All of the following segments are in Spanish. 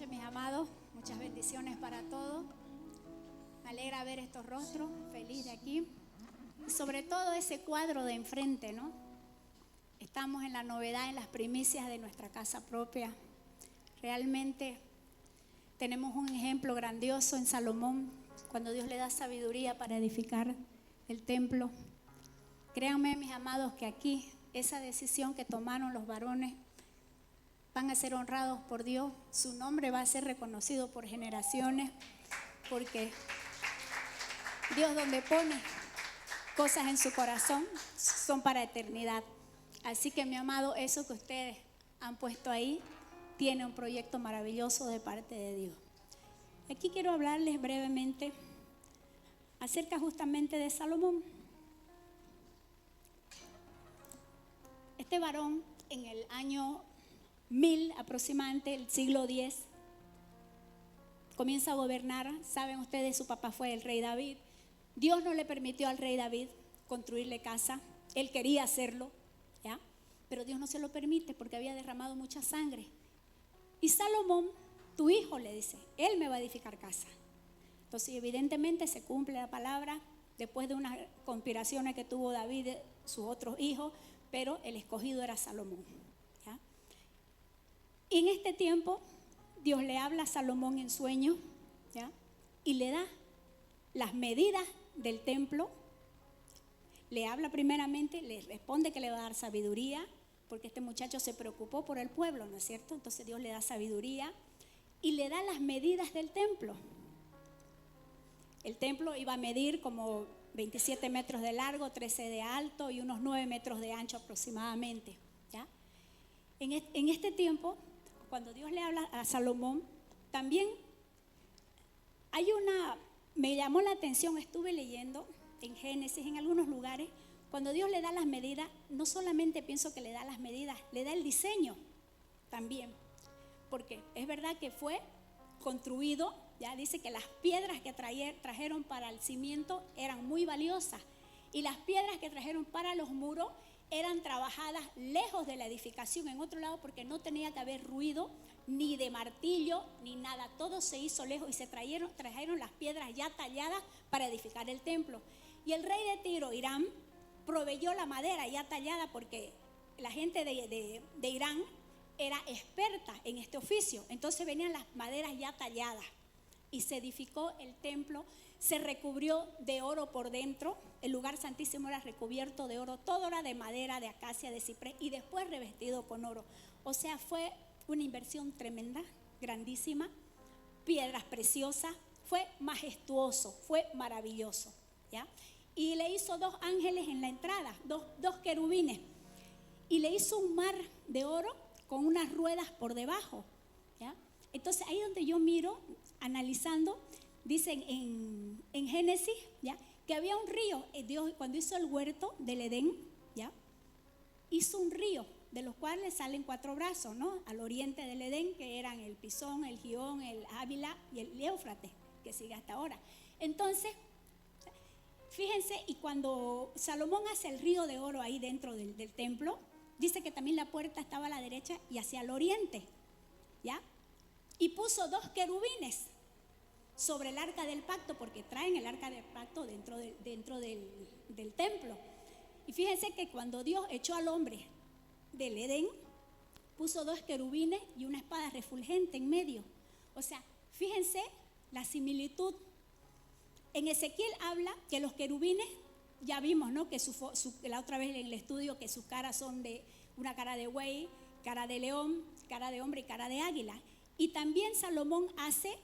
noches, mis amados. Muchas bendiciones para todos. Me alegra ver estos rostros, feliz de aquí. Y sobre todo ese cuadro de enfrente, ¿no? Estamos en la novedad, en las primicias de nuestra casa propia. Realmente tenemos un ejemplo grandioso en Salomón, cuando Dios le da sabiduría para edificar el templo. Créanme, mis amados, que aquí esa decisión que tomaron los varones van a ser honrados por Dios. Su nombre va a ser reconocido por generaciones, porque Dios, donde pone cosas en su corazón, son para eternidad. Así que, mi amado, eso que ustedes han puesto ahí tiene un proyecto maravilloso de parte de Dios. Aquí quiero hablarles brevemente acerca justamente de Salomón. Este varón, en el año 1000 aproximadamente, el siglo X, comienza a gobernar. Saben ustedes, su papá fue el rey David. Dios no le permitió al rey David construirle casa. Él quería hacerlo, ¿ya? Pero Dios no se lo permite porque había derramado mucha sangre. Y Salomón, tu hijo, le dice, él me va a edificar casa. Entonces, evidentemente se cumple la palabra después de unas conspiraciones que tuvo David, sus otros hijos, pero el escogido era Salomón, ¿ya? Y en este tiempo Dios le habla a Salomón en sueño, ¿ya? Y le da las medidas del templo. Le habla primeramente, le responde que le va a dar sabiduría, porque este muchacho se preocupó por el pueblo, ¿no es cierto? Entonces Dios le da sabiduría y le da las medidas del templo. El templo iba a medir como 27 metros de largo, 13 de alto y unos 9 metros de ancho aproximadamente, ¿ya? En este tiempo, cuando Dios le habla a Salomón, también me llamó la atención, estuve leyendo en Génesis, en algunos lugares, cuando Dios le da las medidas, no solamente pienso que le da las medidas, le da el diseño también, porque es verdad que fue construido, ya dice que las piedras que trajeron para el cimiento eran muy valiosas y las piedras que trajeron para los muros eran trabajadas lejos de la edificación, en otro lado, porque no tenía que haber ruido ni de martillo ni nada, todo se hizo lejos y se trajeron las piedras ya talladas para edificar el templo. Y el rey de Tiro, Irán, proveyó la madera ya tallada, porque la gente de Irán era experta en este oficio. Entonces venían las maderas ya talladas y se edificó el templo. Se recubrió de oro por dentro. El lugar santísimo era recubierto de oro. Todo era de madera, de acacia, de ciprés, y después revestido con oro. O sea, fue una inversión tremenda, grandísima. Piedras preciosas. Fue majestuoso, fue maravilloso, ¿ya? Y le hizo 2 ángeles en la entrada, dos querubines. Y le hizo un mar de oro con unas ruedas por debajo, ¿ya? Entonces ahí donde yo miro, analizando, dicen en Génesis, ¿ya?, que había un río. Dios, cuando hizo el huerto del Edén, ¿ya?, hizo un río de los cuales salen 4 brazos, ¿no?, al oriente del Edén, que eran el Pisón, el Gihón, el Ávila y el Éufrates, que sigue hasta ahora. Entonces, fíjense, y cuando Salomón hace el río de oro ahí dentro del templo, dice que también la puerta estaba a la derecha y hacia el oriente, ¿ya? Y puso 2 querubines sobre el arca del pacto, porque traen el arca del pacto dentro del templo. Y fíjense que cuando Dios echó al hombre del Edén, puso 2 querubines y una espada refulgente en medio. O sea, fíjense la similitud. En Ezequiel habla que los querubines, ya vimos, ¿no?, que la otra vez en el estudio, que sus caras son de una cara de buey, cara de león, cara de hombre y cara de águila. Y también Salomón hace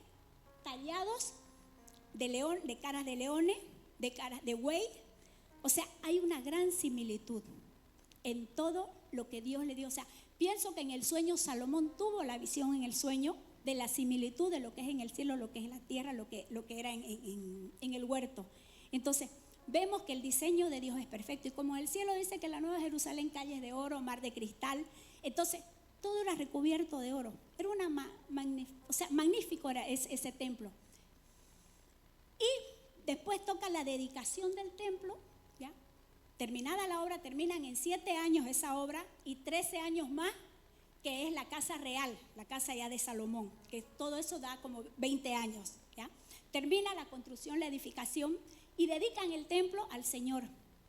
tallados de león, de caras de leones, de caras de buey. O sea, hay una gran similitud en todo lo que Dios le dio. O sea, pienso que en el sueño Salomón tuvo la visión en el sueño de la similitud de lo que es en el cielo, lo que es en la tierra, lo que era en el huerto. Entonces, vemos que el diseño de Dios es perfecto. Y como el cielo dice que la Nueva Jerusalén, calles de oro, mar de cristal, entonces todo era recubierto de oro. Era magnífico era ese templo. Y después toca la dedicación del templo, ¿ya? Terminada la obra, terminan en 7 años esa obra y 13 años más que es la casa real, la casa ya de Salomón, que todo eso da como 20 años, ¿ya? Termina la construcción, la edificación y dedican el templo al Señor,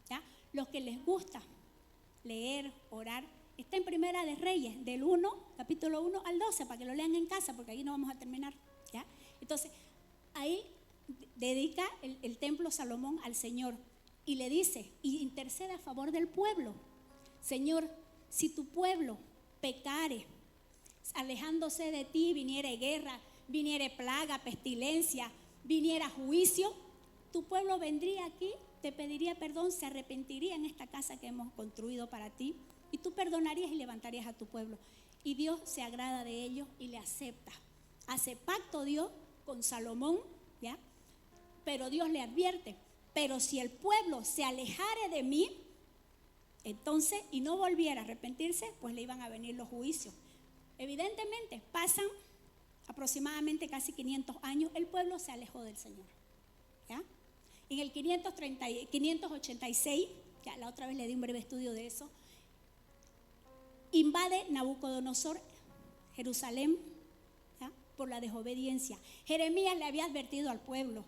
¿ya? Los que les gusta leer, orar, está en Primera de Reyes, del 1, capítulo 1 al 12, para que lo lean en casa, porque ahí no vamos a terminar, ¿ya? Entonces, ahí dedica el templo Salomón al Señor y le dice, y intercede a favor del pueblo. Señor, si tu pueblo pecare, alejándose de ti, viniere guerra, viniere plaga, pestilencia, viniera juicio, tu pueblo vendría aquí, te pediría perdón, se arrepentiría en esta casa que hemos construido para ti, y tú perdonarías y levantarías a tu pueblo. Y Dios se agrada de ellos y le acepta. Hace pacto Dios con Salomón, ¿ya? Pero Dios le advierte, pero si el pueblo se alejare de mí, entonces, y no volviera a arrepentirse, pues le iban a venir los juicios. Evidentemente, pasan aproximadamente casi 500 años, el pueblo se alejó del Señor, ¿ya? En el 586, ya la otra vez le di un breve estudio de eso, invade Nabucodonosor Jerusalén, ¿ya? Por la desobediencia. Jeremías le había advertido al pueblo,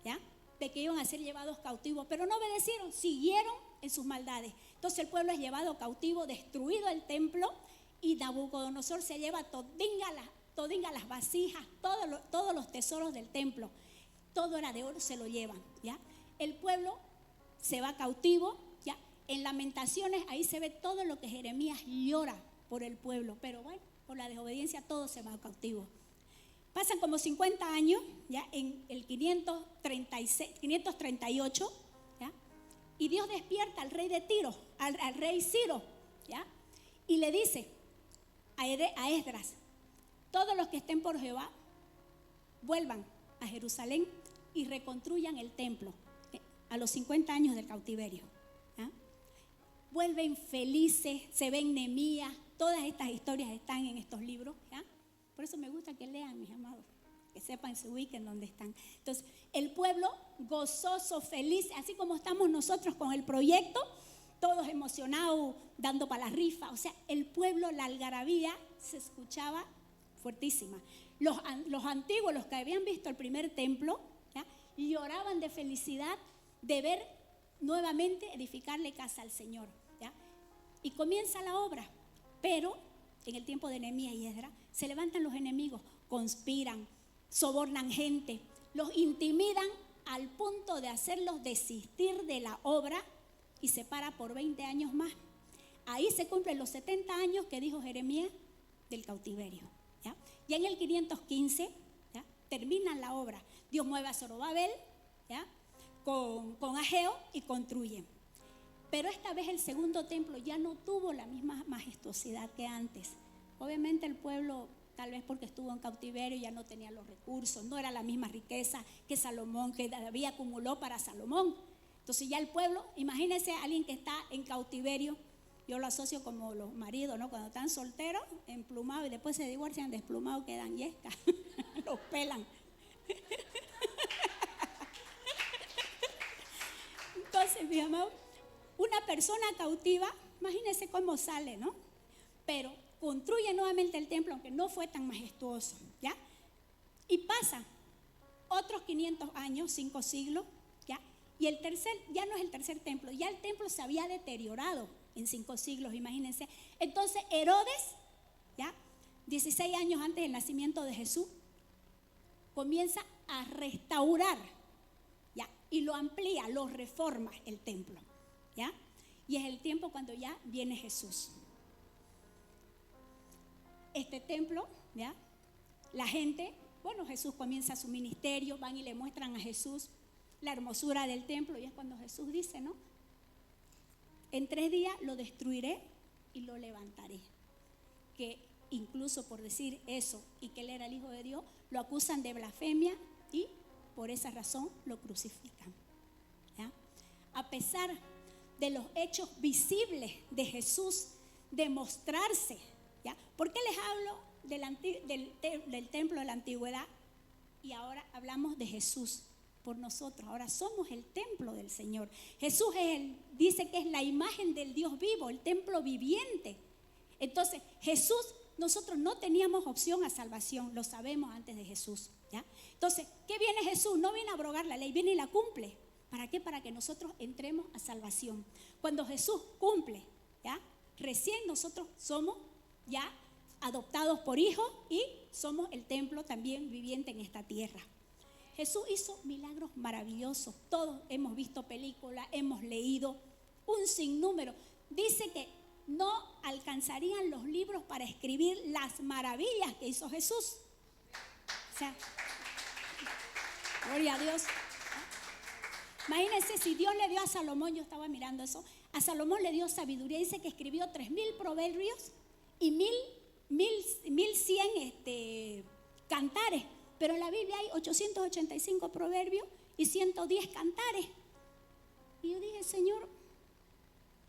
¿ya? De que iban a ser llevados cautivos, pero no obedecieron, siguieron en sus maldades. Entonces el pueblo es llevado cautivo, destruido el templo, y Nabucodonosor se lleva todinga las vasijas, todos los tesoros del templo, todo era de oro, se lo llevan, ¿ya? El pueblo se va cautivo, ¿ya? En Lamentaciones ahí se ve todo lo que Jeremías llora por el pueblo, pero bueno, por la desobediencia todo se va cautivo. Pasan como 50 años, ¿ya? En el 538, ¿ya? Y Dios despierta al rey de Tiro, al rey Ciro, ¿ya? Y le dice a Esdras, todos los que estén por Jehová, vuelvan a Jerusalén y reconstruyan el templo a los 50 años del cautiverio, ¿ya? Vuelven felices, se ven Nehemías, todas estas historias están en estos libros, ¿ya? Por eso me gusta que lean, mis amados, que sepan se ubiquen donde están. Entonces, el pueblo gozoso, feliz, así como estamos nosotros con el proyecto, todos emocionados, dando para la rifa. O sea, el pueblo, la algarabía se escuchaba fuertísima. Los antiguos, los que habían visto el primer templo, ¿ya? Lloraban de felicidad de ver nuevamente edificarle casa al Señor, ¿ya? Y comienza la obra, pero en el tiempo de Nehemías y Esdras se levantan los enemigos, conspiran, sobornan gente, los intimidan al punto de hacerlos desistir de la obra y se para por 20 años más. Ahí se cumplen los 70 años que dijo Jeremías del cautiverio, ¿ya? Y en el 515, ¿ya? Terminan la obra. Dios mueve a Zorobabel, ¿ya? Con Ageo y construyen. Pero esta vez el segundo templo ya no tuvo la misma majestuosidad que antes. Obviamente el pueblo, tal vez porque estuvo en cautiverio, ya no tenía los recursos, no era la misma riqueza que Salomón, que David acumuló para Salomón. Entonces ya el pueblo, imagínense a alguien que está en cautiverio, yo lo asocio como los maridos, ¿no? Cuando están solteros, emplumados y después se divorcian, desplumados quedan yescas, los pelan. Entonces, mi amado, una persona cautiva, imagínense cómo sale, ¿no? Pero construye nuevamente el templo, aunque no fue tan majestuoso, ¿ya? Y pasa otros 500 años, 5 siglos, ¿ya? Y el tercer, ya no es el tercer templo, ya el templo se había deteriorado en 5 siglos, imagínense. Entonces Herodes, ¿ya? 16 años antes del nacimiento de Jesús, comienza a restaurar, ¿ya? Y lo amplía, lo reforma el templo, ¿ya? Y es el tiempo cuando ya viene Jesús. Este templo, ¿ya? La gente, bueno, Jesús comienza su ministerio, van y le muestran a Jesús la hermosura del templo, y es cuando Jesús dice, ¿no? En 3 días lo destruiré y lo levantaré. Que incluso por decir eso y que él era el Hijo de Dios, lo acusan de blasfemia y por esa razón lo crucifican, ¿ya? A pesar de los hechos visibles de Jesús demostrarse, ¿ya? ¿Por qué les hablo del templo de la antigüedad? Y ahora hablamos de Jesús por nosotros. Ahora somos el templo del Señor. Jesús dice que es la imagen del Dios vivo, el templo viviente. Entonces Jesús nosotros no teníamos opción a salvación, lo sabemos antes de Jesús, ¿ya? Entonces, ¿qué viene Jesús? No viene a abrogar la ley, viene y la cumple. ¿Para qué? Para que nosotros entremos a salvación. Cuando Jesús cumple, ¿ya? Recién nosotros somos ya adoptados por hijos y somos el templo también viviente en esta tierra. Jesús hizo milagros maravillosos. Todos hemos visto películas, hemos leído un sinnúmero. Dice que no alcanzarían los libros para escribir las maravillas que hizo Jesús. O sea, gloria a Dios. Imagínense si Dios le dio a Salomón, yo estaba mirando eso, a Salomón le dio sabiduría, dice que escribió 3,000 proverbios y 1,100 cantares, pero en la Biblia hay 885 proverbios y 110 cantares. Y yo dije, Señor,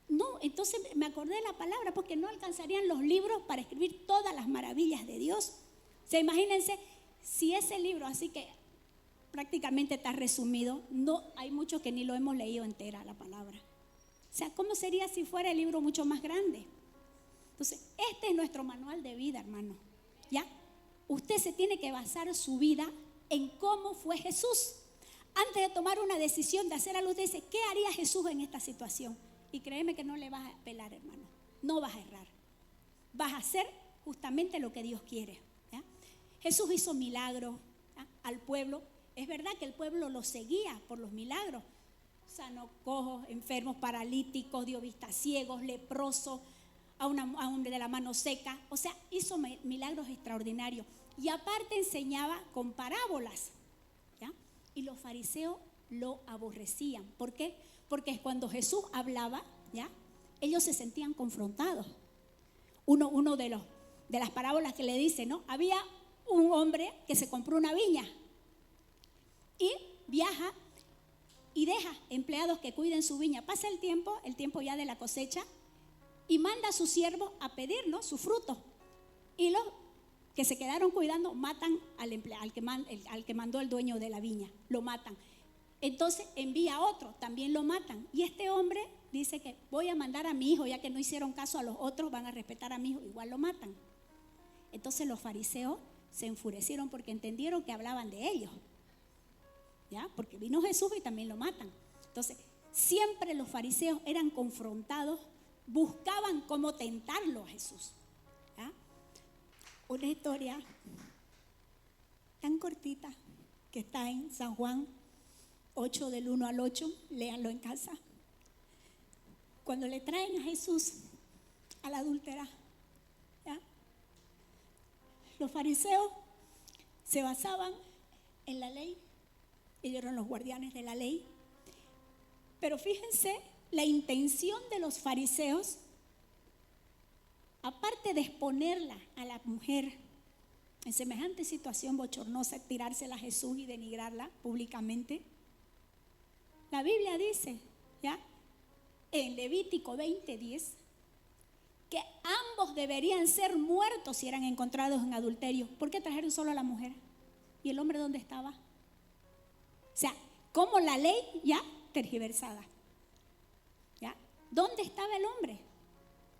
no, entonces me acordé de la palabra, porque no alcanzarían los libros para escribir todas las maravillas de Dios. O sea, imagínense si ese libro, así que prácticamente está resumido, no hay muchos que ni lo hemos leído entera la palabra. O sea, ¿cómo sería si fuera el libro mucho más grande? Entonces, este es nuestro manual de vida, hermano. ¿Ya? Usted se tiene que basar su vida en cómo fue Jesús. Antes de tomar una decisión de hacer algo, usted dice, ¿qué haría Jesús en esta situación? Y créeme que no le vas a pelar, hermano. No vas a errar. Vas a hacer justamente lo que Dios quiere. ¿Ya? Jesús hizo milagros, ¿ya?, al pueblo. Es verdad que el pueblo lo seguía por los milagros. Sanó cojos, enfermos, paralíticos, dio vista a ciegos, leprosos, a un hombre de la mano seca. O sea, hizo milagros extraordinarios. Y aparte enseñaba con parábolas, ¿ya? Y los fariseos lo aborrecían. ¿Por qué? Porque cuando Jesús hablaba, ¿ya?, ellos se sentían confrontados. Uno de las parábolas que le dice, ¿no? Había un hombre que se compró una viña y viaja y deja empleados que cuiden su viña. Pasa el tiempo ya de la cosecha, y manda a sus siervos a pedir, ¿no?, su fruto. Y los que se quedaron cuidando matan al que mandó el dueño de la viña, lo matan. Entonces envía a otro, también lo matan. Y este hombre dice que voy a mandar a mi hijo, ya que no hicieron caso a los otros, van a respetar a mi hijo, igual lo matan. Entonces los fariseos se enfurecieron porque entendieron que hablaban de ellos, ¿ya? Porque vino Jesús y también lo matan. Entonces, siempre los fariseos eran confrontados, buscaban cómo tentarlo a Jesús, ¿ya? Una historia tan cortita que está en San Juan 8, del 1 al 8, léanlo en casa. Cuando le traen a Jesús a la adúltera, ¿ya?, los fariseos se basaban en la ley. Ellos eran los guardianes de la ley. Pero fíjense la intención de los fariseos, aparte de exponerla a la mujer en semejante situación bochornosa, tirársela a Jesús y denigrarla públicamente. La Biblia dice, ¿ya?, en Levítico 20:10, que ambos deberían ser muertos si eran encontrados en adulterio. ¿Por qué trajeron solo a la mujer? ¿Y el hombre dónde estaba? O sea, como la ley ya tergiversada, ¿ya? ¿Dónde estaba el hombre?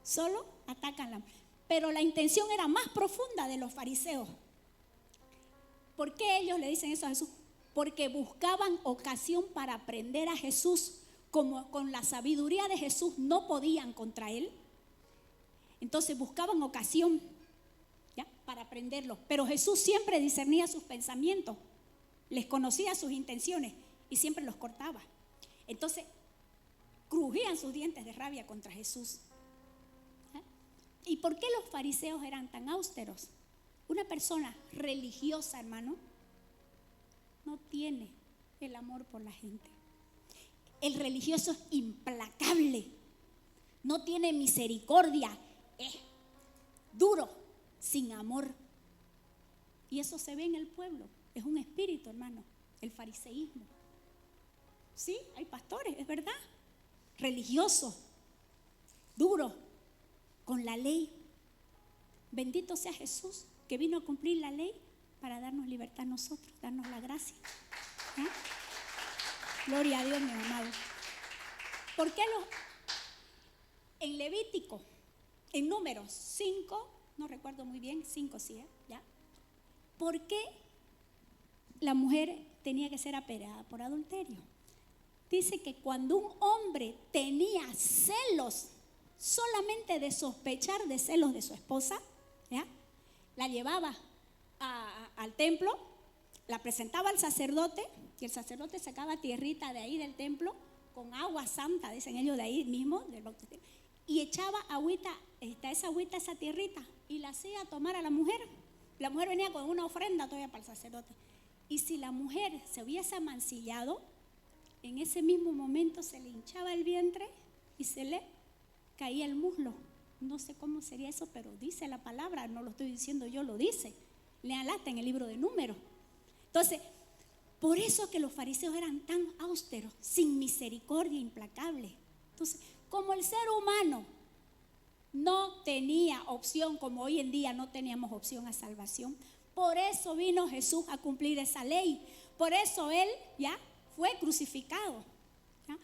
Solo atacan. Pero la intención era más profunda de los fariseos. ¿Por qué ellos le dicen eso a Jesús? Porque buscaban ocasión para prender a Jesús. Como con la sabiduría de Jesús no podían contra él, entonces buscaban ocasión, ¿ya?, para prenderlo. Pero Jesús siempre discernía sus pensamientos, les conocía sus intenciones y siempre los cortaba. Entonces crujían sus dientes de rabia contra Jesús. ¿Ya? ¿Y por qué los fariseos eran tan austeros? Una persona religiosa, hermano, no tiene el amor por la gente. El religioso es implacable, no tiene misericordia, es duro, sin amor. Y eso se ve en el pueblo, es un espíritu, hermano, el fariseísmo. Sí, hay pastores, es verdad, religiosos, duros, con la ley. Bendito sea Jesús, que vino a cumplir la ley para darnos libertad a nosotros, darnos la gracia. ¿Eh? Gloria a Dios, mi amado. ¿Por qué en Levítico, en Números 5, no recuerdo muy bien, 5 sí, ¿ya? ¿Por qué la mujer tenía que ser apedreada por adulterio? Dice que cuando un hombre tenía celos, solamente de sospechar de celos de su esposa, ¿ya? La llevaba al templo, la presentaba al sacerdote, y el sacerdote sacaba tierrita de ahí del templo, con agua santa, dicen ellos de ahí mismo, del bautismo, y echaba agüita, esa tierrita, y la hacía tomar a la mujer. La mujer venía con una ofrenda todavía para el sacerdote. Y si la mujer se hubiese amancillado, en ese mismo momento se le hinchaba el vientre y se le caía el muslo. No sé cómo sería eso, pero dice la palabra, no lo estoy diciendo yo, lo dice. Léanla en el libro de Números. Entonces, por eso que los fariseos eran tan austeros, sin misericordia, implacables. Entonces, como el ser humano no tenía opción, como hoy en día no teníamos opción a salvación, por eso vino Jesús a cumplir esa ley. Por eso Él ya fue crucificado, ¿ya?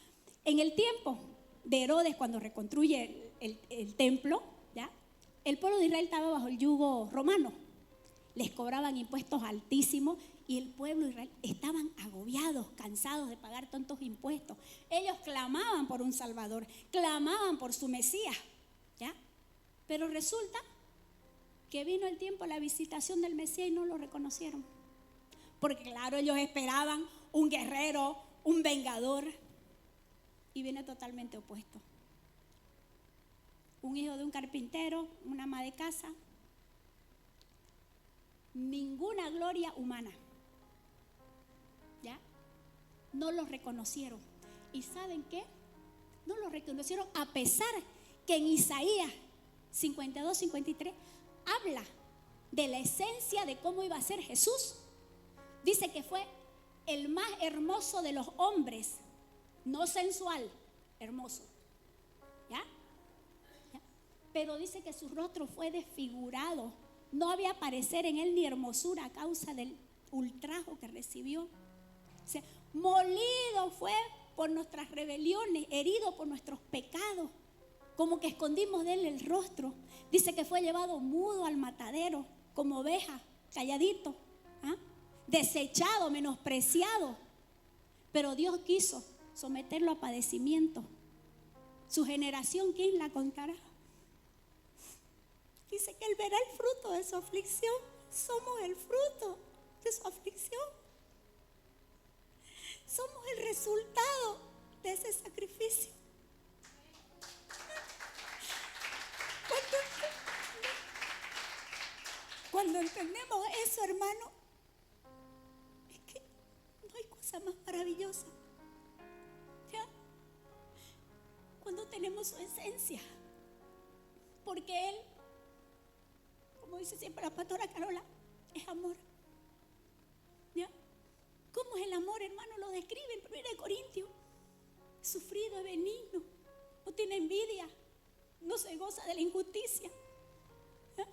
En el tiempo de Herodes, cuando reconstruye el templo, ¿ya? El pueblo de Israel estaba bajo el yugo romano. Les cobraban impuestos altísimos y el pueblo de Israel estaban agobiados, cansados de pagar tantos impuestos. Ellos clamaban por un Salvador, clamaban por su Mesías, ¿ya? Pero resulta que vino el tiempo, la visitación del Mesías, y no lo reconocieron. Porque claro, ellos esperaban un guerrero, un vengador, y viene totalmente opuesto. Un hijo de un carpintero, una ama de casa, ninguna gloria humana, ¿ya? No lo reconocieron. ¿Y saben qué? No lo reconocieron, a pesar que en Isaías 52, 53 habla de la esencia de cómo iba a ser Jesús. Dice que fue el más hermoso de los hombres, no sensual, hermoso, ¿ya? ¿Ya? Pero dice que su rostro fue desfigurado. No había parecer en él ni hermosura a causa del ultrajo que recibió. O sea, molido fue por nuestras rebeliones, herido por nuestros pecados, como que escondimos de él el rostro. Dice que fue llevado mudo al matadero, como oveja, calladito, ¿ah? Desechado, menospreciado. Pero Dios quiso someterlo a padecimiento. Su generación, ¿quién la contará? Dice que Él verá el fruto de su aflicción. Somos el fruto de su aflicción. Somos el resultado de ese sacrificio. Cuando entendemos eso, hermano, es que no hay cosa más maravillosa, ¿ya? Cuando tenemos su esencia, porque Él, como dice siempre la pastora Carola, es amor, ¿ya? ¿Cómo es el amor, hermano? Lo describe en 1 Corintios. Es sufrido, es benigno, no tiene envidia, no se goza de la injusticia, ¿ya?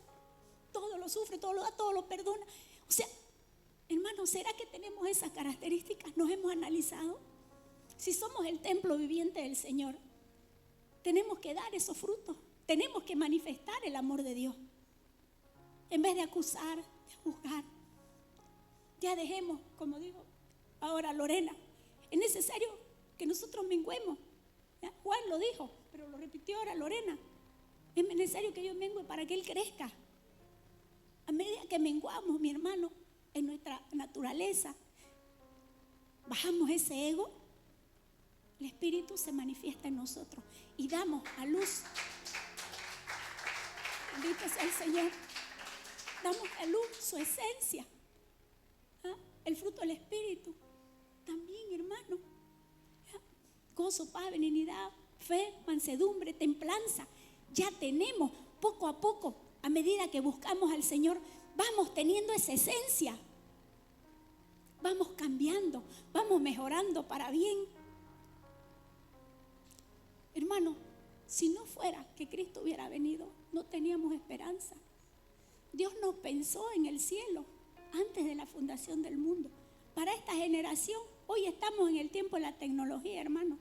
Todo lo sufre, todo lo da, todo lo perdona. O sea, hermano, ¿será que tenemos esas características? ¿Nos hemos analizado? Si somos el templo viviente del Señor, tenemos que dar esos frutos, tenemos que manifestar el amor de Dios. En vez de acusar, de juzgar, ya dejemos, como digo ahora Lorena, es necesario que nosotros menguemos. ¿Ya? Juan lo dijo, pero lo repitió ahora Lorena. Es necesario que yo mengue para que Él crezca. A medida que menguamos, mi hermano, en nuestra naturaleza, bajamos ese ego, el Espíritu se manifiesta en nosotros y damos a luz. Bendito sea el Señor. Damos a luz su esencia, ¿ah? El fruto del Espíritu. También, hermano, ¿ya? Gozo, paz, benignidad, fe, mansedumbre, templanza. Ya tenemos poco a poco, a medida que buscamos al Señor, vamos teniendo esa esencia. Vamos cambiando, vamos mejorando para bien. Hermano, si no fuera que Cristo hubiera venido, no teníamos esperanza. Dios nos pensó en el cielo antes de la fundación del mundo. Para esta generación, hoy estamos en el tiempo de la tecnología, hermano.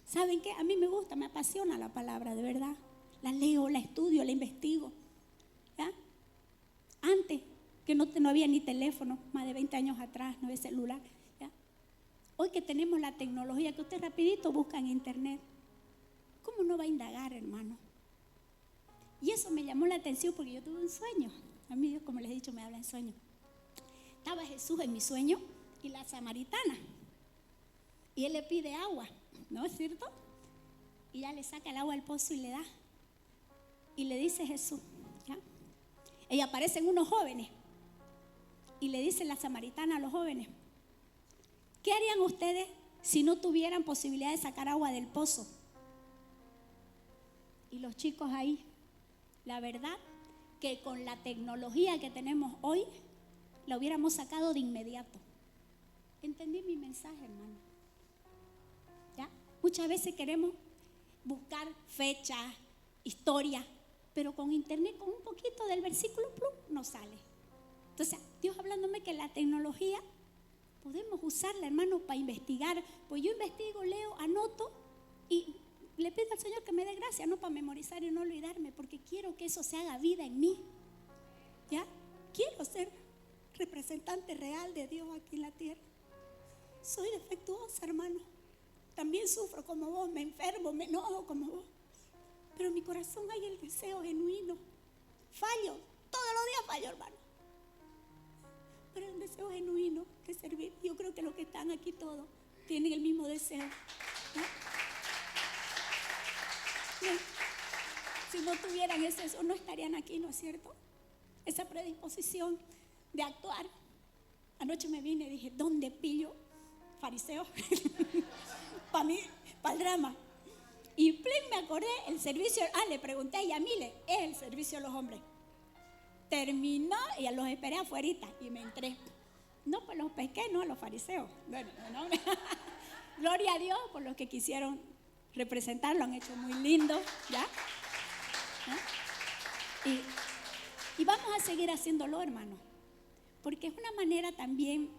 ¿Saben qué? A mí me gusta, me apasiona la palabra, de verdad. La leo, la estudio, la investigo. porque no había ni teléfono, más de 20 años atrás, no había celular. ¿Ya? Hoy que tenemos la tecnología, que usted rapidito busca en internet, ¿cómo no va a indagar, hermano? Y eso me llamó la atención porque yo tuve un sueño. A mí Dios, como les he dicho, me habla en sueño. Estaba Jesús en mi sueño y la samaritana. Y él le pide agua, ¿no es cierto? Y ya le saca el agua del pozo y le da. Y le dice Jesús, ¿ya? Y aparecen unos jóvenes. Y le dice la samaritana a los jóvenes, ¿qué harían ustedes si no tuvieran posibilidad de sacar agua del pozo? Y los chicos ahí, la verdad que con la tecnología que tenemos hoy, la hubiéramos sacado de inmediato. ¿Entendí mi mensaje, hermano? ¿Ya? Muchas veces queremos buscar fechas, historia, pero con internet, con un poquito del versículo, plum, nos sale. Entonces, Dios hablándome que la tecnología podemos usarla, hermano, para investigar. Pues yo investigo, leo, anoto y le pido al Señor que me dé gracia, no para memorizar y no olvidarme, porque quiero que eso se haga vida en mí. ¿Ya? Quiero ser representante real de Dios aquí en la tierra. Soy defectuosa, hermano. También sufro como vos, me enfermo, me enojo como vos. Pero en mi corazón hay el deseo genuino. Fallo, todos los días fallo, hermano. Pero el deseo genuino de servir. Yo creo que los que están aquí todos tienen el mismo deseo. ¿No? Si no tuvieran eso, no estarían aquí, ¿no es cierto? Esa predisposición de actuar. Anoche me vine y dije, ¿dónde pillo fariseo? Para mí, para el drama. Y plin, me acordé, el servicio, le pregunté a Yamile, es el servicio de los hombres. Terminó y los esperé afuerita y me entré. No, pues los pesqué, no, a los fariseos. Bueno, no. Gloria a Dios por los que quisieron representar, lo han hecho muy lindo, ¿ya? ¿No? Y vamos a seguir haciéndolo, hermano, porque es una manera también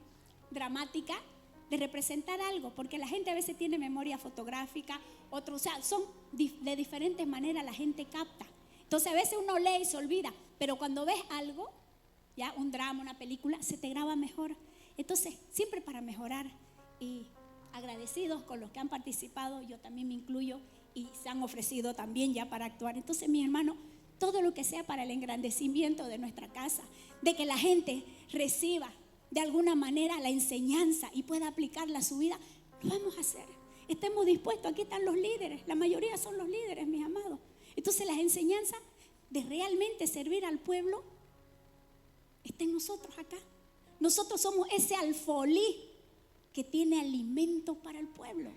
dramática de representar algo, porque la gente a veces tiene memoria fotográfica, otros, o sea, son de diferentes maneras, la gente capta. Entonces a veces uno lee y se olvida, pero cuando ves algo, ya un drama, una película, se te graba mejor. Entonces, siempre para mejorar, y agradecidos con los que han participado, yo también me incluyo, y se han ofrecido también ya para actuar. Entonces, mi hermano, todo lo que sea para el engrandecimiento de nuestra casa, de que la gente reciba de alguna manera la enseñanza y pueda aplicarla a su vida, lo vamos a hacer. Estemos dispuestos, aquí están los líderes, la mayoría son los líderes, mis amados. Entonces las enseñanzas de realmente servir al pueblo está en nosotros acá. Nosotros somos ese alfolí que tiene alimento para el pueblo.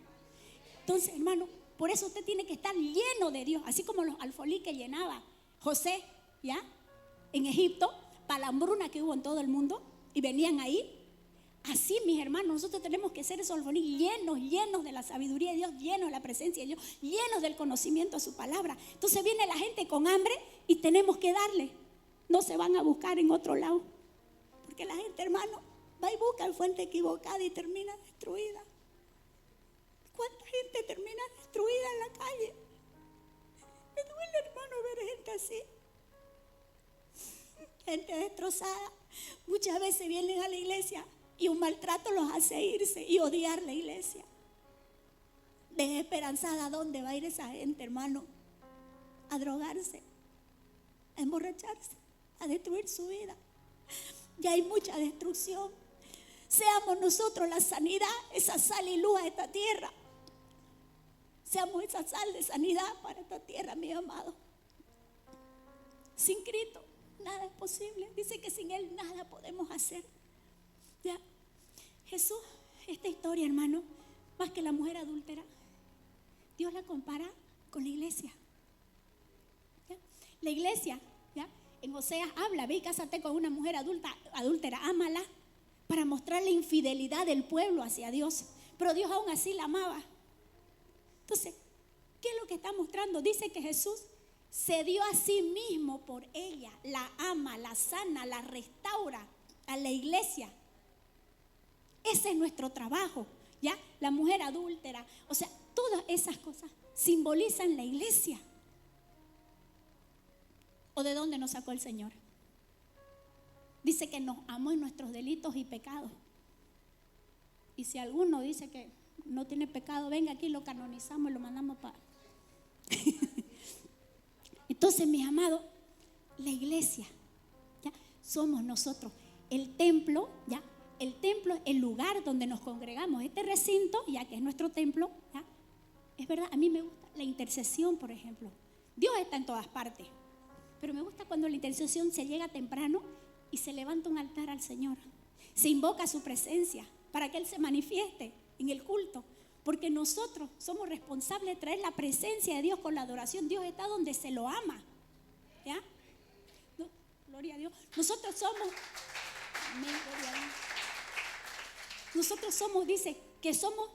Entonces, hermano, por eso usted tiene que estar lleno de Dios, así como los alfolí que llenaba José, ¿ya? En Egipto, para la hambruna que hubo en todo el mundo, y venían ahí. Así, mis hermanos, nosotros tenemos que ser esos alfolí llenos de la sabiduría de Dios, llenos de la presencia de Dios, llenos del conocimiento de su palabra. Entonces viene la gente con hambre y tenemos que darle. No se van a buscar en otro lado, porque la gente, hermano, va y busca en fuente equivocada y termina destruida. ¿Cuánta gente termina destruida en la calle? Me duele, hermano, ver gente así. Gente destrozada. Muchas veces vienen a la iglesia y un maltrato los hace irse y odiar la iglesia. Desesperanzada, ¿a dónde va a ir esa gente, hermano? A drogarse, a emborracharse, a destruir su vida. Ya hay mucha destrucción. Seamos nosotros la sanidad, esa sal y luz a esta tierra. Seamos esa sal de sanidad para esta tierra, mi amado. Sin Cristo nada es posible. Dice que sin Él nada podemos hacer. Ya. Jesús, esta historia, hermano, más que la mujer adúltera, Dios la compara con la iglesia. ¿Ya? La iglesia, ¿ya? En Oseas habla, ve y cásate con una mujer adúltera, ámala, para mostrar la infidelidad del pueblo hacia Dios. Pero Dios aún así la amaba. Entonces, ¿qué es lo que está mostrando? Dice que Jesús se dio a sí mismo por ella, la ama, la sana, la restaura a la iglesia. Ese es nuestro trabajo, ¿ya? La mujer adúltera, o sea, todas esas cosas simbolizan la iglesia. ¿O de dónde nos sacó el Señor? Dice que nos amó en nuestros delitos y pecados. Y si alguno dice que no tiene pecado, venga aquí, lo canonizamos y lo mandamos para... Entonces, mis amados, la iglesia, ¿ya? Somos nosotros. El templo, ¿ya? El templo es el lugar donde nos congregamos. Este recinto, ya que es nuestro templo, ¿ya? Es verdad, a mí me gusta la intercesión, por ejemplo. Dios está en todas partes, pero me gusta cuando la intercesión se llega temprano y se levanta un altar al Señor. Se invoca su presencia para que Él se manifieste en el culto, porque nosotros somos responsables de traer la presencia de Dios con la adoración. Dios está donde se lo ama, ¿ya? No, gloria a Dios. Nosotros somos, amén, gloria a Dios. Nosotros somos, dice, que somos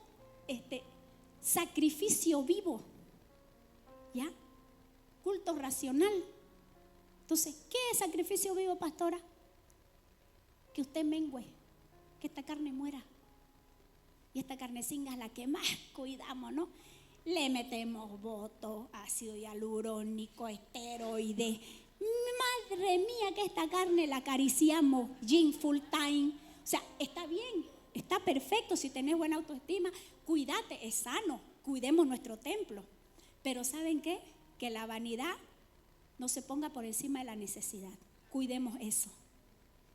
sacrificio vivo, ¿ya? Culto racional. Entonces, ¿qué es sacrificio vivo, pastora? Que usted mengüe, que esta carne muera. Y esta carnecina es la que más cuidamos, ¿no? Le metemos botox, ácido hialurónico, esteroides. Madre mía, que esta carne la acariciamos, gym full time. O sea, está bien, está perfecto si tenés buena autoestima. Cuídate, es sano, cuidemos nuestro templo. Pero ¿saben qué? Que la vanidad no se ponga por encima de la necesidad. Cuidemos eso.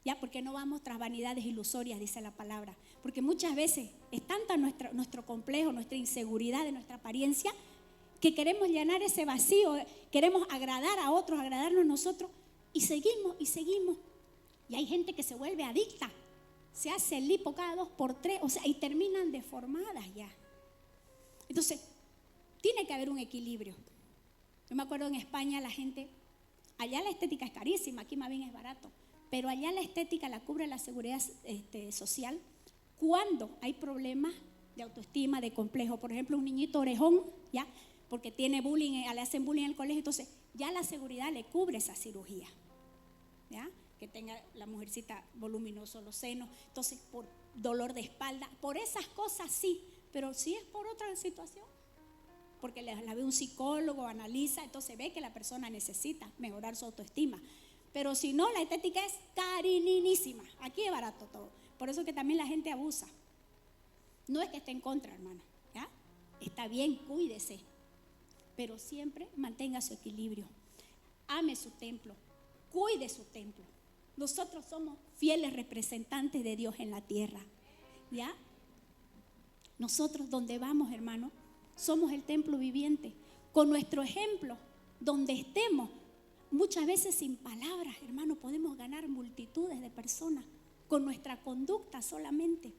Ya, porque no vamos tras vanidades ilusorias, dice la palabra. Porque muchas veces es tanta nuestro complejo, nuestra inseguridad de nuestra apariencia, que queremos llenar ese vacío, queremos agradar a otros, agradarnos a nosotros, y seguimos y seguimos. Y hay gente que se vuelve adicta, se hace el lipo cada 2 por 3, o sea, y terminan deformadas ya. Entonces, tiene que haber un equilibrio. Yo me acuerdo en España la gente, allá la estética es carísima, aquí más bien es barato, pero allá la estética la cubre la seguridad social cuando hay problemas de autoestima, de complejo. Por ejemplo, un niñito orejón, ¿ya? Porque tiene bullying, le hacen bullying en el colegio, entonces ya la seguridad le cubre esa cirugía, ¿ya? Que tenga la mujercita voluminoso los senos, entonces por dolor de espalda, por esas cosas sí, pero si es por otra situación, porque la ve un psicólogo, analiza, entonces ve que la persona necesita mejorar su autoestima. Pero si no, la estética es cariñísima. Aquí es barato todo. Por eso que también la gente abusa. No es que esté en contra, hermano, ¿ya? Está bien, cuídese, pero siempre mantenga su equilibrio. Ame su templo, cuide su templo. Nosotros somos fieles representantes de Dios en la tierra, ¿ya? Nosotros donde vamos, hermano, somos el templo viviente. Con nuestro ejemplo, donde estemos, muchas veces sin palabras, hermano, podemos ganar multitudes de personas con nuestra conducta solamente.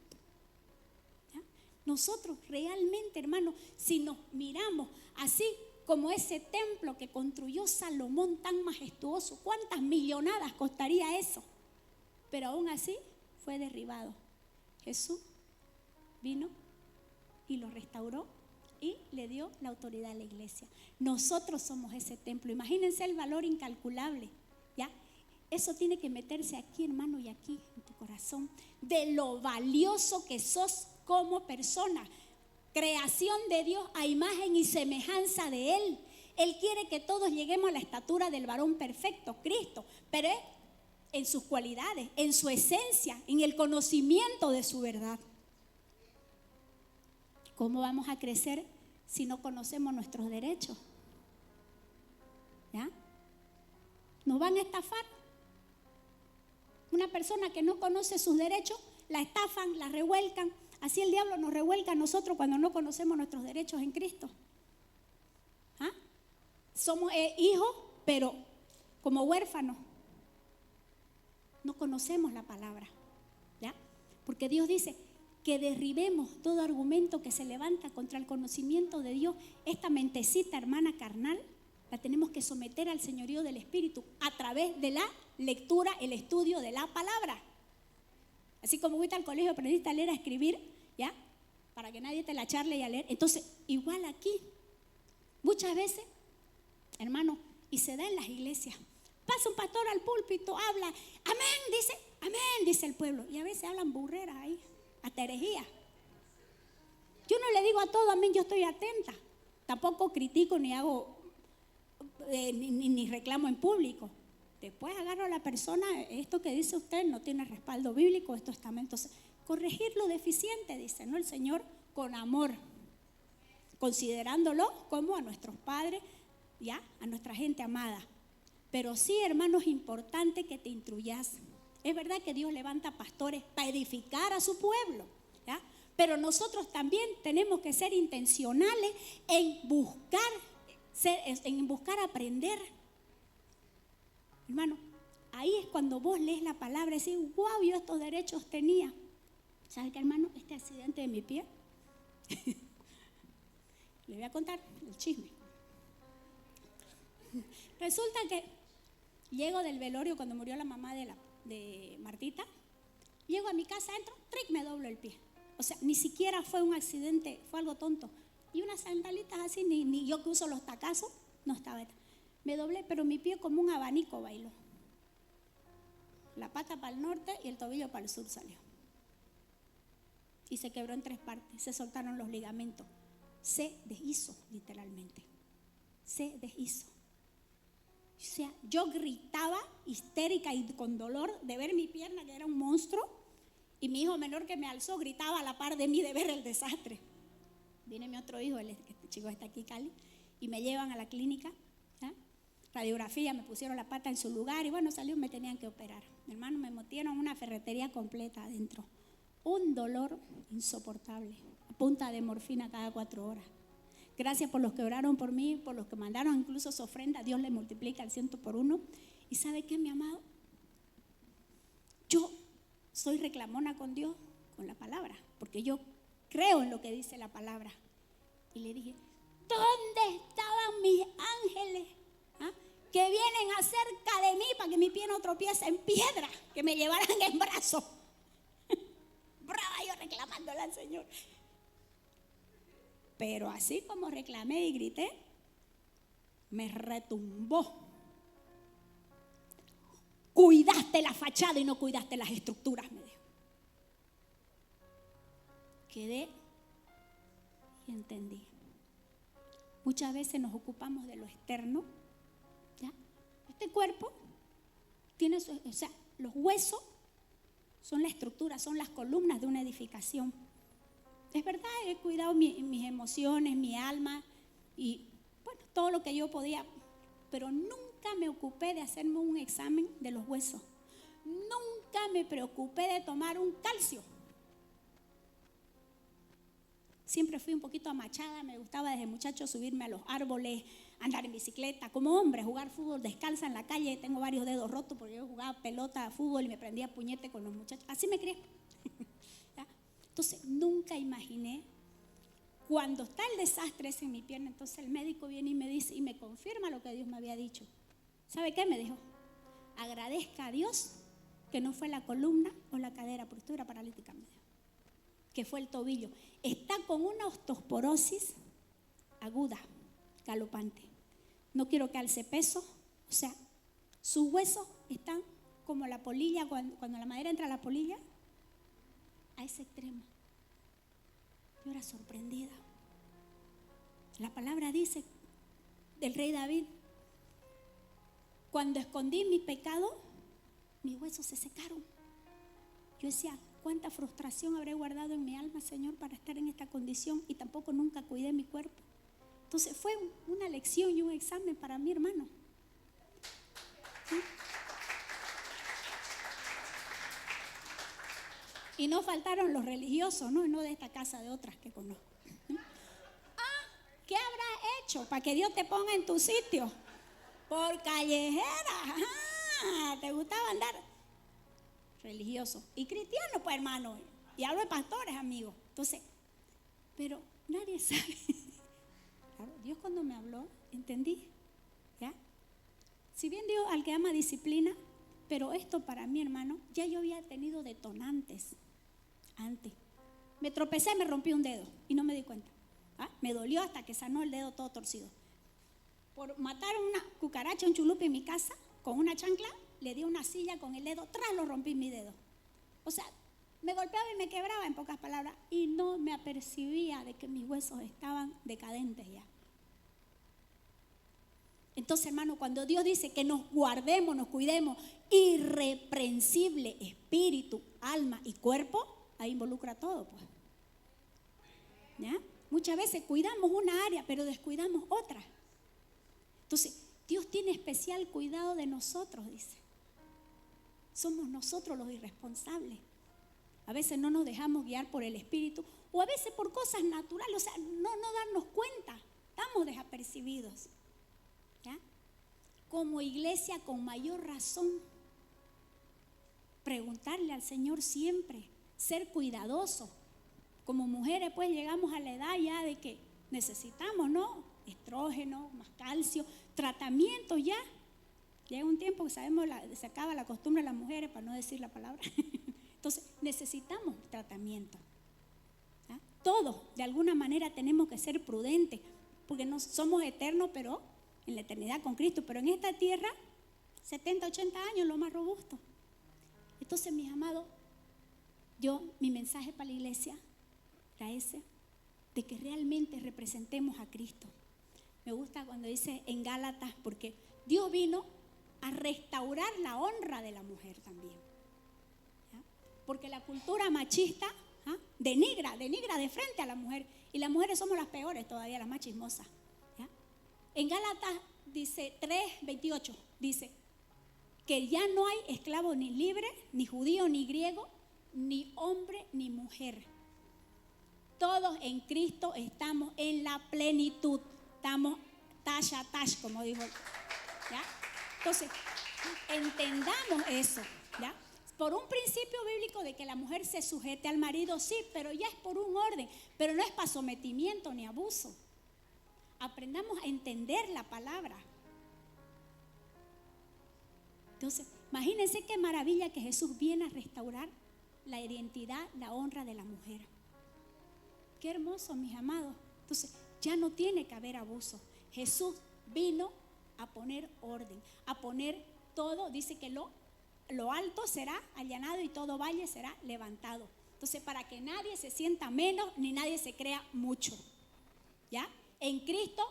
¿Ya? Nosotros realmente, hermano, si nos miramos así como ese templo que construyó Salomón tan majestuoso, ¿cuántas millonadas costaría eso? Pero aún así fue derribado. Jesús vino y lo restauró y le dio la autoridad a la iglesia. Nosotros somos ese templo. Imagínense el valor incalculable, ¿ya? Eso tiene que meterse aquí, hermano, y aquí en tu corazón, de lo valioso que sos como persona. Creación de Dios a imagen y semejanza de Él. Él quiere que todos lleguemos a la estatura del varón perfecto, Cristo, pero en sus cualidades, en su esencia, en el conocimiento de su verdad. ¿Cómo vamos a crecer si no conocemos nuestros derechos? ¿Ya? ¿Nos van a estafar? Una persona que no conoce sus derechos, la estafan, la revuelcan. Así el diablo nos revuelca a nosotros cuando no conocemos nuestros derechos en Cristo. ¿Ah? Somos hijos, pero como huérfanos. No conocemos la palabra, ¿ya? Porque Dios dice que derribemos todo argumento que se levanta contra el conocimiento de Dios. Esta mentecita, hermana carnal, la tenemos que someter al señorío del Espíritu a través de la lectura, el estudio de la palabra. Así como fuiste al colegio, aprendiste a leer, a escribir, ¿ya? Para que nadie te la charle y a leer. Entonces, igual aquí, muchas veces, hermano, y se da en las iglesias. Pasa un pastor al púlpito, habla, amén, dice el pueblo. Y a veces hablan burreras ahí, hasta herejía. Yo no le digo a todo amén, yo estoy atenta. Tampoco critico ni hago, ni reclamo en público. Después agarro a la persona, esto que dice usted no tiene respaldo bíblico, esto está mal. Entonces, corregir lo deficiente, dice, ¿no? El Señor con amor, considerándolo como a nuestros padres, ya, a nuestra gente amada. Pero sí, hermano, es importante que te instruyas. Es verdad que Dios levanta pastores para edificar a su pueblo, ¿ya? Pero nosotros también tenemos que ser intencionales en buscar aprender. Hermano, ahí es cuando vos lees la palabra y decís, wow, yo estos derechos tenía. ¿Sabe qué, hermano? Este accidente de mi pie, le voy a contar el chisme. Resulta que llego del velorio cuando murió la mamá de Martita. Llego a mi casa, entro, tric, me doblo el pie. O sea, ni siquiera fue un accidente, fue algo tonto. Y unas sandalitas así, ni yo que uso los tacazos, no estaba. Me doblé, pero mi pie como un abanico bailó. La pata para el norte y el tobillo para el sur salió. Y se quebró en 3 partes, se soltaron los ligamentos. Se deshizo, literalmente. Se deshizo. O sea, yo gritaba histérica y con dolor de ver mi pierna, que era un monstruo, y mi hijo menor que me alzó gritaba a la par de mí de ver el desastre. Viene mi otro hijo, este chico está aquí, Cali, y me llevan a la clínica, ¿ya? Radiografía, me pusieron la pata en su lugar y bueno, salió, me tenían que operar. Mi hermano, me metieron una ferretería completa adentro. Un dolor insoportable, a punta de morfina cada 4 horas. Gracias por los que oraron por mí, por los que mandaron incluso su ofrenda. Dios le multiplica al 100 por 1. ¿Y sabe qué, mi amado? Yo soy reclamona con Dios, con la palabra, porque yo creo en lo que dice la palabra. Y le dije, ¿dónde estaban mis ángeles? ¿Ah? Que vienen acerca de mí para que mi pie no tropiece en piedra, que me llevaran en brazos. Brava yo reclamándole al Señor. Pero así como reclamé y grité, me retumbó. Cuidaste la fachada y no cuidaste las estructuras, me dijo. Quedé y entendí. Muchas veces nos ocupamos de lo externo, ¿ya? Este cuerpo tiene los huesos son la estructura, son las columnas de una edificación. Es verdad, he cuidado mis emociones, mi alma y bueno, todo lo que yo podía, pero nunca me ocupé de hacerme un examen de los huesos. Nunca me preocupé de tomar un calcio. Siempre fui un poquito amachada, me gustaba desde muchacho subirme a los árboles, andar en bicicleta, como hombre, jugar fútbol descalza en la calle. Tengo varios dedos rotos porque yo jugaba pelota, fútbol y me prendía puñete con los muchachos. Así me crié. Entonces, nunca imaginé, cuando está el desastre ese en mi pierna, entonces el médico viene y me dice, y me confirma lo que Dios me había dicho. ¿Sabe qué? Me dijo, agradezca a Dios que no fue la columna o la cadera, porque esto era paralítica, me dijo, que fue el tobillo. Está con una osteoporosis aguda, galopante. No quiero que alce peso, o sea, sus huesos están como la polilla, cuando la madera entra a la polilla, a ese extremo. Yo era sorprendida. La palabra dice del rey David, cuando escondí mi pecado, mis huesos se secaron. Yo decía, cuánta frustración habré guardado en mi alma, Señor, para estar en esta condición, y tampoco nunca cuidé mi cuerpo. Entonces fue una lección y un examen para mi hermano. ¿Sí? Y no faltaron los religiosos, ¿no? Y no de esta casa, de otras que conozco. ¿Qué habrás hecho para que Dios te ponga en tu sitio? Por callejera. Ajá. ¿Te gustaba andar? Religioso. Y cristiano, pues, hermano. Y hablo de pastores, amigos. Entonces, pero nadie sabe. Claro, Dios cuando me habló, entendí. ¿Ya? Si bien Dios al que ama disciplina, pero esto para mí, hermano, ya yo había tenido detonantes antes. Me tropecé, me rompí un dedo y no me di cuenta. ¿Ah? Me dolió hasta que sanó el dedo todo torcido. Por matar una cucaracha, un chulupe en mi casa, con una chancla, le di una silla con el dedo, tras lo rompí mi dedo. O sea, me golpeaba y me quebraba, en pocas palabras, y no me apercibía de que mis huesos estaban decadentes ya. Entonces, hermano, cuando Dios dice que nos guardemos, nos cuidemos, irreprensible espíritu, alma y cuerpo, ahí involucra todo, pues. ¿Ya? Muchas veces cuidamos una área, pero descuidamos otra. Entonces, Dios tiene especial cuidado de nosotros, dice. Somos nosotros los irresponsables. A veces no nos dejamos guiar por el espíritu, o a veces por cosas naturales, o sea, no darnos cuenta, estamos desapercibidos. ¿Ya? Como iglesia, con mayor razón, preguntarle al Señor siempre, ser cuidadosos. Como mujeres, pues llegamos a la edad ya de que necesitamos, ¿no? Estrógeno, más calcio, tratamientos ya. Llega un tiempo que sabemos, se acaba la costumbre de las mujeres, para no decir la palabra. Entonces, necesitamos tratamiento. ¿Ya? Todos, de alguna manera, tenemos que ser prudentes, porque no somos eternos, pero en la eternidad con Cristo. Pero en esta tierra, 70, 80 años, lo más robusto. Entonces, mis amados, mi mensaje para la iglesia era ese, de que realmente representemos a Cristo. Me gusta cuando dice en Gálatas, porque Dios vino a restaurar la honra de la mujer también. ¿Ya? Porque la cultura machista denigra de frente a la mujer, y las mujeres somos las peores todavía, las más chismosas. ¿Ya? En Gálatas dice 3:28, dice que ya no hay esclavo ni libre, ni judío ni griego, ni hombre ni mujer. Todos en Cristo estamos en la plenitud, estamos tash a tash, como dijo. ¿Ya? Entonces, entendamos eso, ¿ya? Por un principio bíblico de que la mujer se sujete al marido, sí, pero ya es por un orden, pero no es para sometimiento ni abuso. Aprendamos a entender la palabra. Entonces, imagínense qué maravilla que Jesús viene a restaurar la identidad, la honra de la mujer. Qué hermoso, mis amados. Entonces, ya no tiene que haber abuso. Jesús vino a poner orden, a poner todo. Dice que lo alto será allanado y todo valle será levantado. Entonces, para que nadie se sienta menos ni nadie se crea mucho. ¿Ya? En Cristo,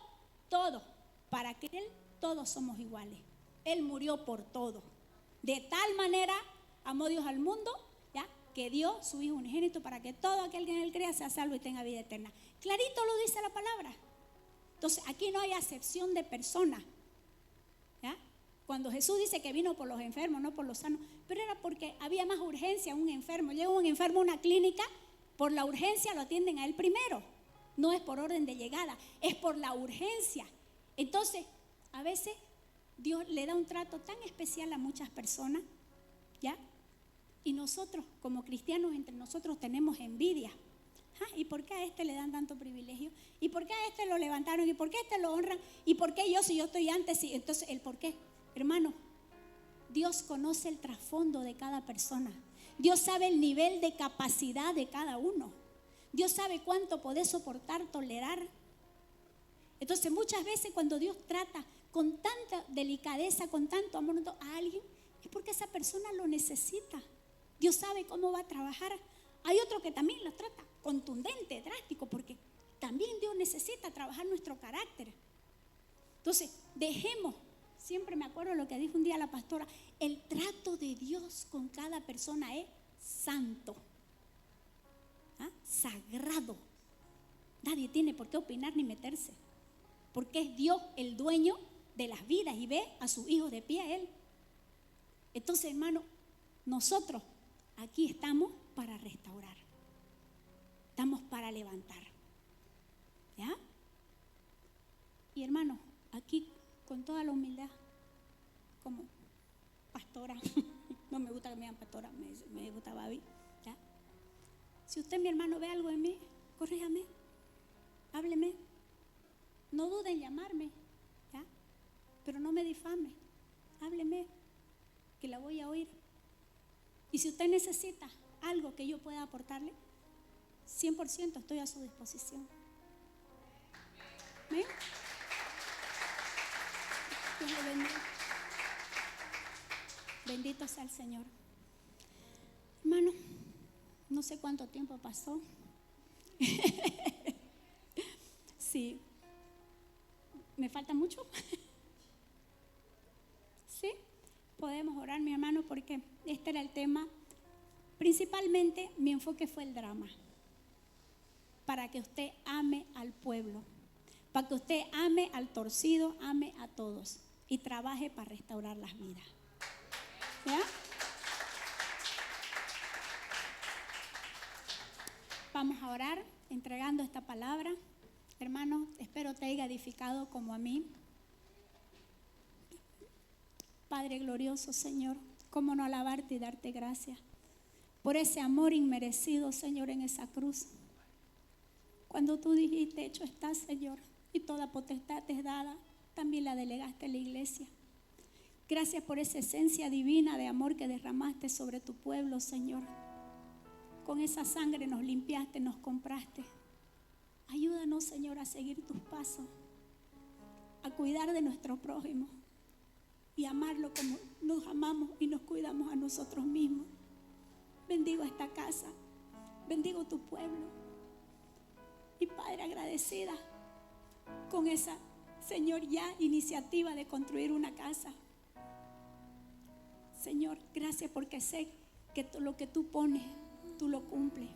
todo. Para que Él, todos somos iguales. Él murió por todo. De tal manera amó Dios al mundo, ¿ya?, que dio su Hijo unigénito para que todo aquel que en Él crea sea salvo y tenga vida eterna. Clarito lo dice la palabra. Entonces, aquí no hay acepción de persona. ¿Ya? Cuando Jesús dice que vino por los enfermos, no por los sanos, pero era porque había más urgencia en un enfermo. Llega un enfermo a una clínica, por la urgencia lo atienden a él primero. No es por orden de llegada, es por la urgencia. Entonces, a veces Dios le da un trato tan especial a muchas personas, ¿ya? Y nosotros, como cristianos, entre nosotros tenemos envidia. ¿Y por qué a este le dan tanto privilegio? ¿Y por qué a este lo levantaron? ¿Y por qué a este lo honran? ¿Y por qué yo, si yo estoy antes? Entonces, ¿el por qué? Hermano, Dios conoce el trasfondo de cada persona. Dios sabe el nivel de capacidad de cada uno. Dios sabe cuánto podés soportar, tolerar. Entonces, muchas veces cuando Dios trata con tanta delicadeza, con tanto amor a alguien, es porque esa persona lo necesita. Dios sabe cómo va a trabajar. Hay otro que también lo trata contundente, drástico, porque también Dios necesita trabajar nuestro carácter. Entonces, dejemos, siempre me acuerdo lo que dijo un día la pastora, el trato de Dios con cada persona es santo, sagrado. Nadie tiene por qué opinar ni meterse, porque es Dios el dueño de las vidas y ve a sus hijos de pie a Él. Entonces, hermano, nosotros aquí estamos para restaurar, estamos para levantar, ¿ya? Y hermano, aquí con toda la humildad, como pastora, no me gusta que me digan pastora, me gusta Babi, ¿ya? Si usted, mi hermano, ve algo en mí, corríjame, hábleme, no dude en llamarme, ¿ya? Pero no me difame, hábleme, que la voy a oír. Y si usted necesita algo que yo pueda aportarle, 100% estoy a su disposición. ¿Ven? Dios le bendiga. Bendito sea el Señor. Hermano, no sé cuánto tiempo pasó. Sí. ¿Me falta mucho? Podemos orar, mi hermano, porque este era el tema. Principalmente mi enfoque fue el drama. Para que usted ame al pueblo, para que usted ame al torcido, ame a todos y trabaje para restaurar las vidas. ¿Ya? Vamos a orar entregando esta palabra. Hermano, espero te haya edificado como a mí. Padre glorioso, Señor, cómo no alabarte y darte gracias por ese amor inmerecido, Señor, en esa cruz. Cuando tú dijiste, hecho está, Señor, y toda potestad te es dada, también la delegaste a la iglesia. Gracias por esa esencia divina de amor que derramaste sobre tu pueblo, Señor. Con esa sangre nos limpiaste, nos compraste. Ayúdanos, Señor, a seguir tus pasos, a cuidar de nuestro prójimo y amarlo como nos amamos y nos cuidamos a nosotros mismos. Bendigo esta casa, bendigo tu pueblo. Y Padre, agradecida con esa, Señor, ya iniciativa de construir una casa. Señor, gracias porque sé que lo que tú pones, tú lo cumples.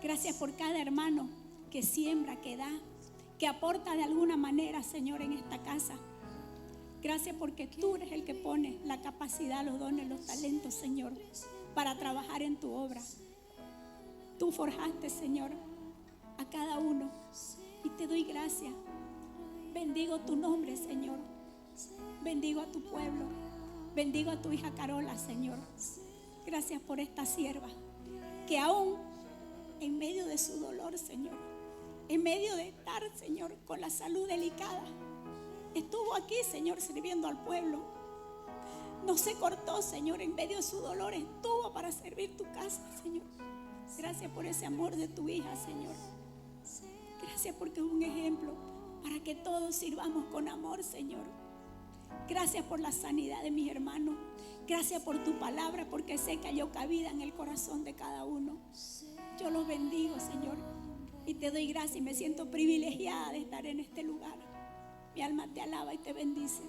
Gracias por cada hermano que siembra, que da, que aporta de alguna manera, Señor, en esta casa. Gracias porque tú eres el que pone la capacidad, los dones, los talentos, Señor, para trabajar en tu obra. Tú forjaste, Señor, a cada uno y te doy gracias. Bendigo tu nombre, Señor. Bendigo a tu pueblo. Bendigo a tu hija Carola, Señor. Gracias por esta sierva que aún en medio de su dolor, Señor, en medio de estar, Señor, con la salud delicada, estuvo aquí, Señor, sirviendo al pueblo. No se cortó, Señor, en medio de su dolor estuvo para servir tu casa, Señor. Gracias por ese amor de tu hija, Señor. Gracias porque es un ejemplo para que todos sirvamos con amor, Señor. Gracias por la sanidad de mis hermanos. Gracias por tu palabra, porque sé que halló cabida en el corazón de cada uno. Yo los bendigo, Señor, y te doy gracias y me siento privilegiada de estar en este lugar. Mi alma te alaba y te bendice.